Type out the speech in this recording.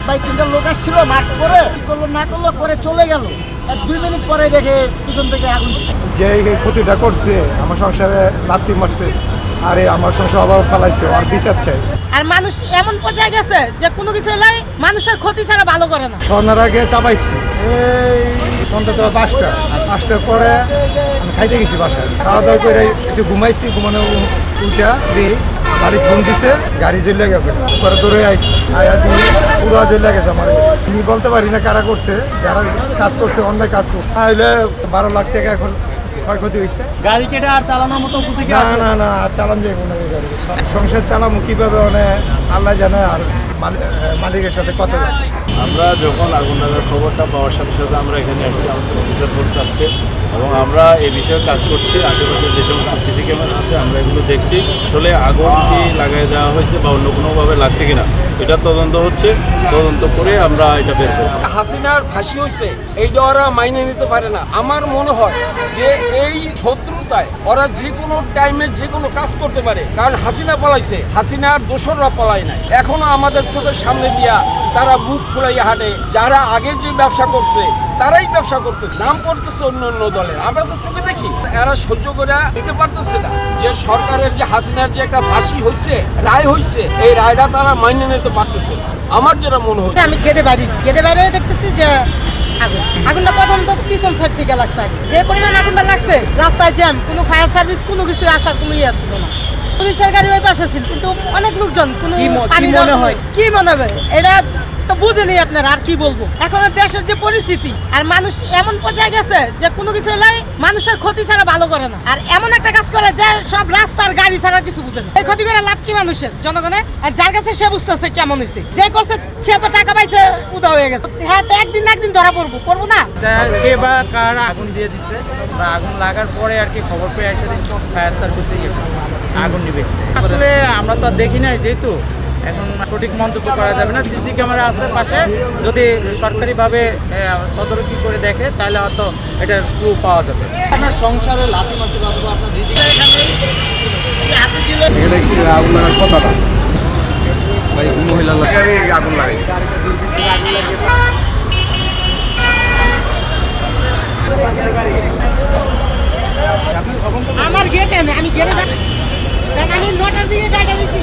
ভাই 3টা লোক আসছিল মাস্ক পরে, কি করলো না করলো করে চলে গেল। আর 2 মিনিট পরে দেখে পিছন থেকে আগুন। যে এই ক্ষতিটা করছে আমার সংসারে লাথি মারছে, আরে আমার সংসার অভাব ফেলাইছে, আর বিচার চাই। আর মানুষ এমন পর্যায়ে গেছে যে কোনো কিছু হলে মানুষের ক্ষতি ছাড়া ভালো করে না। স্বর্ণের আগে চাপাইছি এই সন্ধ্যা তো 5টার পরে আমি খাইতে গেছি বাসায়, খাওয়া দাওয়া করে একটু ঘুমাইছি, ঘুমানো উঠা দিই বাড়ি ফোন দিছে, গাড়ি জ্বলে গেছে, পরে দৌড়ে আইছি, আয়া দিয়ে পুরো জ্বলে গেছে আমার। আমি বলতে পারি না কারা করছে, যারা কাজ করছে অন্যায় কাজ করছে। তাহলে 12 লাখ টাকা এখন ক্ষয়ক্ষতি হয়েছে। গাড়ি কেটে আর চালানোর মতো উপযোগী না আছে? না না, চালান যাইব না এই গাড়ি। সংসার চালামু কিভাবে আল্লাহ জানে, আর মালিকের সাথে কথা বলছি। আমরা যখন আগুন লাগার খবরটা পাওয়ার সাথে সাথে আমরা এখানে আসছি, আমাদের অফিসার ফোর্স আসছে এবং আমরা এই বিষয়ে কাজ করছি। আশেপাশে যে সমস্ত সিসি ক্যামেরা আছে আমরা এগুলো দেখছি। আসলে আগুন কি লাগাই দেওয়া হয়েছে বা অন্য কোনোভাবে লাগছে কিনা এটা তদন্ত হচ্ছে, তদন্ত করে আমরা এটা বের করব। হাসিনার ফাঁসি হয়েছে এইটা ওরা মাইনে নিতে পারে না। আমার মনে হয় যে এই শত্রুতায় ওরা যে কোনো টাইমে যে কোনো কাজ করতে পারে, কারণ হাসিনা পলাইছে, হাসিনার দোসররা পলায় নাই। এখনো আমাদের চোখের সামনে দিয়া তারা বুক ফুলাইয়া হাঁটে। যারা আগে যে ব্যবসা করছে তারাই ব্যবসা করতেছে, নাম করতেছে অন্য অন্য দলের। আমরা তো চোখে দেখি, এরা সহ্য করে নিতে পারতেছে না যে সরকারের যে হাসিনার যে একটা ফাঁসি হয়েছে, রায় হয়েছে, এই রায়টা তারা মাইনে নিতে পারতেছে না। আমার যেটা মনে হচ্ছে, আমি গেটে বাইরে দেখতেছি যে আগুনটা প্রথম তো পিছন সাইড থেকে লাগছে। যে পরিমাণ আগুনটা লাগছে, রাস্তায় জ্যাম, কোনো ফায়ার সার্ভিস কোনো কিছু আসার কোনো ইয়ে ছিল না। পুলিশের গাড়ি ওই পাশে ছিল, কিন্তু অনেক লোকজন কোনো পানি মনে হয় কি মনে হবে এটা তো বুঝেনি আপনারা। আর কি বলবো, এখন দেশের যে পরিস্থিতি, আর মানুষ এমন পর্যায়ে গেছে যে কোনো কিছু হলে মানুষের ক্ষতি ছাড়া ভালো করে না। আর এমন একটা কাজ করে যে সব রাস্তার গাড়ি ছাড়া কিছু বুঝে না। এই ক্ষতি করে লাভ কি মানুষের, জনগণের? আর যার কাছে সে বুঝতেছে কেমন হয়েছে, যে করছে সে তো টাকা পাইছে, উদা হয়ে গেছে। হ্যাঁ, তো একদিন না একদিন ধরা পড়বো না। কে বা কারা আগুন দিয়ে দিচ্ছে, বা আগুন লাগার পরে আর কি খবর পেয়ে এসে ফায়ার সার্ভিসে আগুন নিবেছে। আসলে আমরা তো আর দেখি নাই, যেহেতু এখন সঠিক মন্তব্য করা যাবে না। সিসি ক্যামেরা আছে পাশে, যদি সরকারিভাবে তদারকি করে দেখে তাহলে হয়তো এটার ক্লু পাওয়া যাবে। আপনার সংসারে লাথি মারছে অথবা আপনার দিদি এখানে কি আগুন লাগার কথাটা মহিলা আগুন লাগাইছে। আমার গেটে আমি গেটে, আমি 9টার দিকে গাড়ি দিচ্ছি।